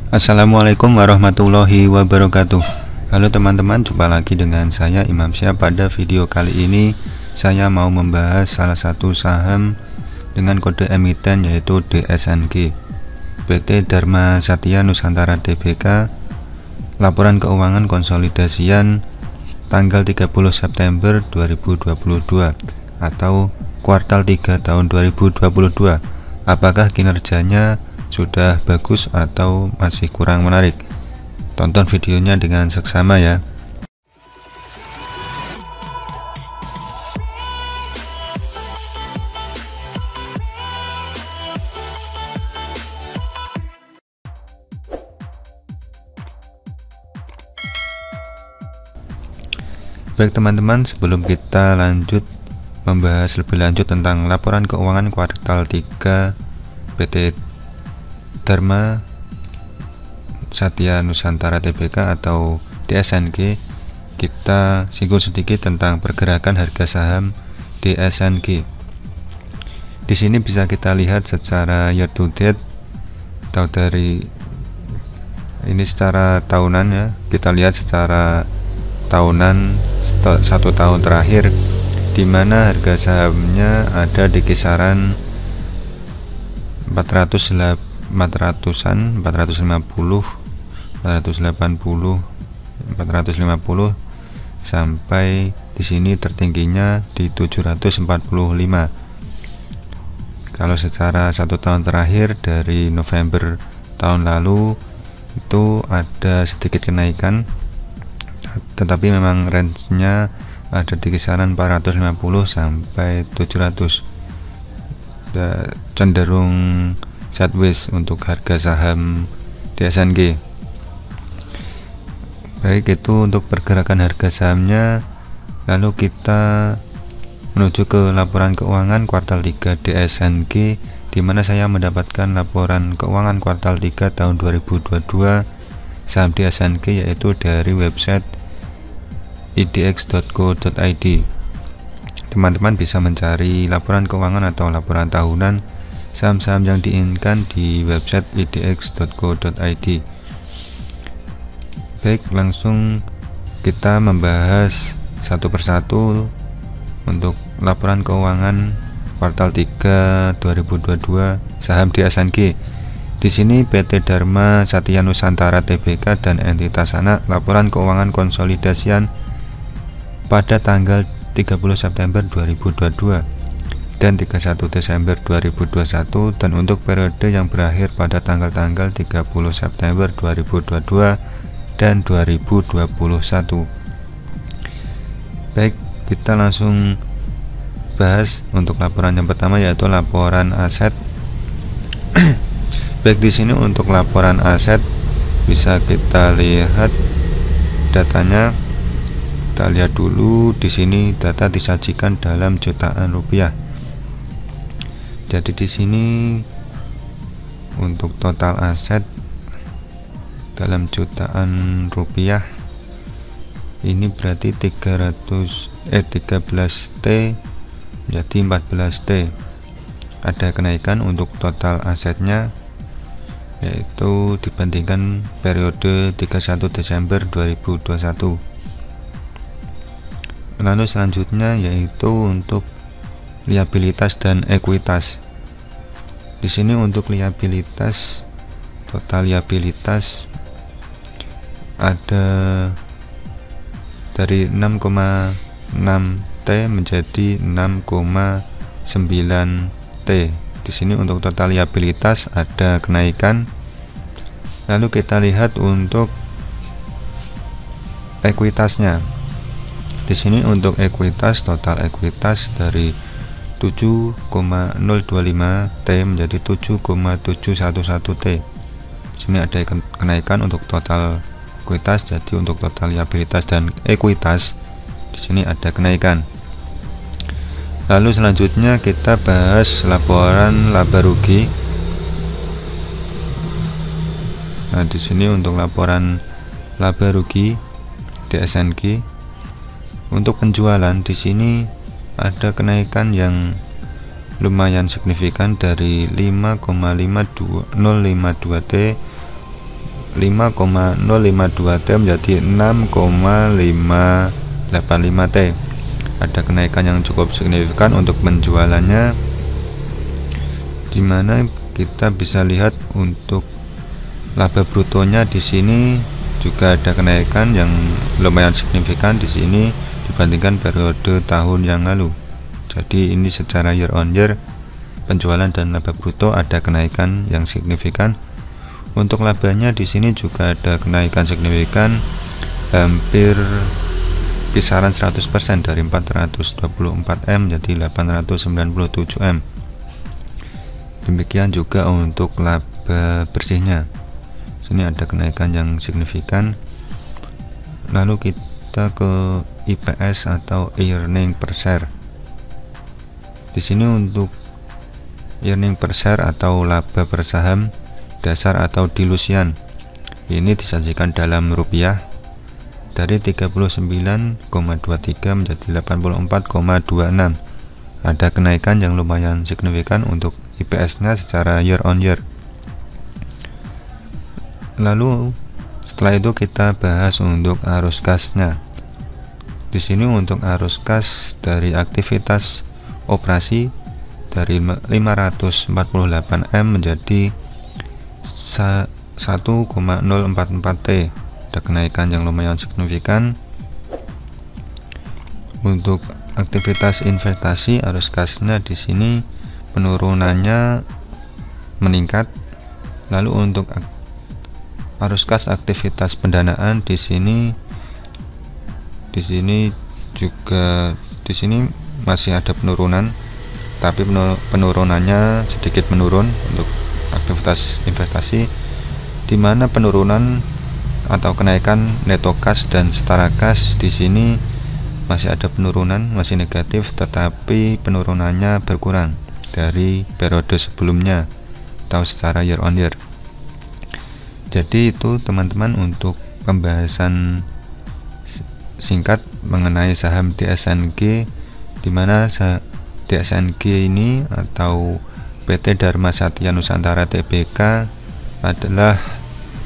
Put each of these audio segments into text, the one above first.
Assalamualaikum warahmatullahi wabarakatuh. Halo teman-teman, jumpa lagi dengan saya Imam Syah. Pada video kali ini saya mau membahas salah satu saham dengan kode emiten yaitu DSNG, PT Dharma Satya Nusantara Tbk. Laporan keuangan konsolidasian tanggal 30 September 2022 atau kuartal 3 tahun 2022. Apakah kinerjanya sudah bagus atau masih kurang menarik? Tonton videonya dengan seksama ya. Baik teman-teman, sebelum kita lanjut membahas lebih lanjut tentang laporan keuangan kuartal 3 PT Dharma Satya Nusantara Tbk atau DSNG, kita singgung sedikit tentang pergerakan harga saham DSNG. Di sini bisa kita lihat secara year to date atau dari ini secara tahunan ya. Kita lihat secara tahunan 1 tahun terakhir, di mana harga sahamnya ada di kisaran 400-an, 450, 480, sampai di sini tertingginya di 745. Kalau secara 1 tahun terakhir dari November tahun lalu itu ada sedikit kenaikan, tetapi memang range-nya ada di kisaran 450 sampai 700. Cenderung sideways untuk harga saham DSNG. Baik, itu untuk pergerakan harga sahamnya. Lalu kita menuju ke laporan keuangan kuartal 3 DSNG, di mana saya mendapatkan laporan keuangan kuartal 3 tahun 2022 saham DSNG yaitu dari website idx.co.id. Teman-teman bisa mencari laporan keuangan atau laporan tahunan saham-saham yang diinginkan di website idx.co.id. Baik, langsung kita membahas satu persatu untuk laporan keuangan kuartal 3 2022 saham DSNG. Di sini PT Dharma Satya Nusantara Tbk dan entitas anak laporan keuangan konsolidasian pada tanggal 30 September 2022 dan 31 Desember 2021, dan untuk periode yang berakhir pada tanggal-tanggal 30 September 2022 dan 2021. Baik, kita langsung bahas untuk laporan yang pertama yaitu laporan aset. Baik, di sini untuk laporan aset bisa kita lihat datanya. Kita lihat dulu di sini, data disajikan dalam jutaan rupiah. Jadi di sini untuk total aset dalam jutaan rupiah ini berarti 13T menjadi 14T. Ada kenaikan untuk total asetnya, yaitu dibandingkan periode 31 Desember 2021. Lalu selanjutnya yaitu untuk liabilitas dan ekuitas. Di sini untuk liabilitas, total liabilitas ada dari 6,6T menjadi 6,9T. Di sini untuk total liabilitas ada kenaikan. Lalu kita lihat untuk ekuitasnya. Di sini untuk ekuitas, total ekuitas dari 7,025T menjadi 7,711T. Di sini ada kenaikan untuk total ekuitas, jadi untuk total liabilitas dan ekuitas di sini ada kenaikan. Lalu selanjutnya kita bahas laporan laba rugi. Nah, di sini untuk laporan laba rugi DSNG untuk penjualan di sini ada kenaikan yang lumayan signifikan dari 5,052T 5,052 T menjadi 6,585 T. Ada kenaikan yang cukup signifikan untuk penjualannya, dimana kita bisa lihat untuk laba brutonya di sini juga ada kenaikan yang lumayan signifikan di sini dibandingkan periode tahun yang lalu. Jadi ini secara year on year penjualan dan laba bruto ada kenaikan yang signifikan. Untuk labanya di sini juga ada kenaikan signifikan, hampir kisaran 100% dari 424 M menjadi 897 M. Demikian juga untuk laba bersihnya. Sini ada kenaikan yang signifikan. Lalu kita ke EPS atau earning per share. Di sini untuk earning per share atau laba per saham dasar atau dilusian, ini disajikan dalam rupiah dari 39,23 menjadi 84,26. Ada kenaikan yang lumayan signifikan untuk IPS nya secara year on year. Lalu setelah itu kita bahas untuk arus kasnya. Di sini untuk arus kas dari aktivitas operasi dari 548 M menjadi 1,044 T. Ada kenaikan yang lumayan signifikan. Untuk aktivitas investasi arus kasnya di sini penurunannya meningkat. Lalu untuk arus kas aktivitas pendanaan di sini masih ada penurunan, tapi penurunannya sedikit menurun untuk aktivitas investasi, di mana penurunan atau kenaikan neto kas dan setara kas di sini masih ada penurunan, masih negatif, tetapi penurunannya berkurang dari periode sebelumnya atau secara year on year. Jadi itu teman-teman untuk pembahasan singkat mengenai saham DSNG, di mana DSNG ini atau PT Dharma Satya Nusantara Tbk adalah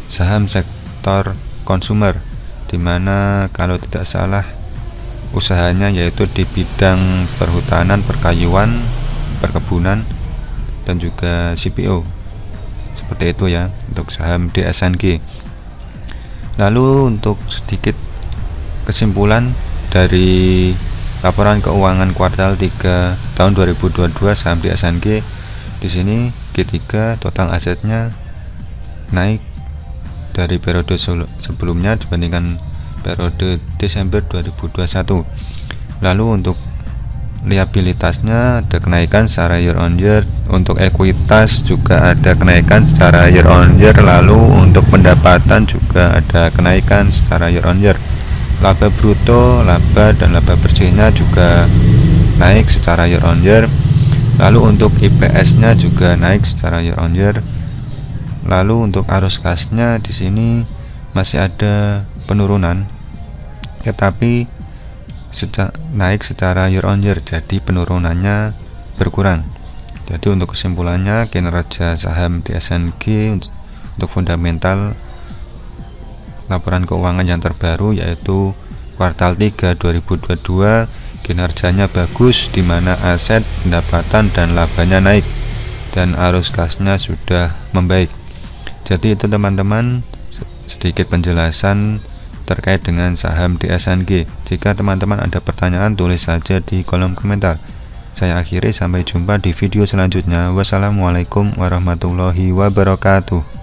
saham sektor konsumer, di mana kalau tidak salah usahanya yaitu di bidang perhutanan, perkayuan, perkebunan, dan juga CPO. Seperti itu ya untuk saham DSNG. Lalu untuk sedikit kesimpulan dari laporan keuangan kuartal 3 tahun 2022 saham DSNG, di sini G3 total asetnya naik dari periode sebelumnya dibandingkan periode Desember 2021. Lalu untuk liabilitasnya ada kenaikan secara year on year, untuk ekuitas juga ada kenaikan secara year on year, lalu untuk pendapatan juga ada kenaikan secara year on year. Laba bruto, laba dan laba bersihnya juga naik secara year on year. Lalu untuk IPS nya juga naik secara year on year. Lalu untuk arus kasnya di sini masih ada penurunan, tetapi naik secara year on year, jadi penurunannya berkurang. Jadi untuk kesimpulannya, kinerja saham DSNG untuk fundamental laporan keuangan yang terbaru yaitu kuartal 3 2022 kinerjanya bagus, di mana aset, pendapatan dan labanya naik dan arus kasnya sudah membaik. Jadi itu teman-teman sedikit penjelasan terkait dengan saham DSNG. Jika teman-teman ada pertanyaan, tulis saja di kolom komentar. Saya akhiri, sampai jumpa di video selanjutnya. Wassalamualaikum warahmatullahi wabarakatuh.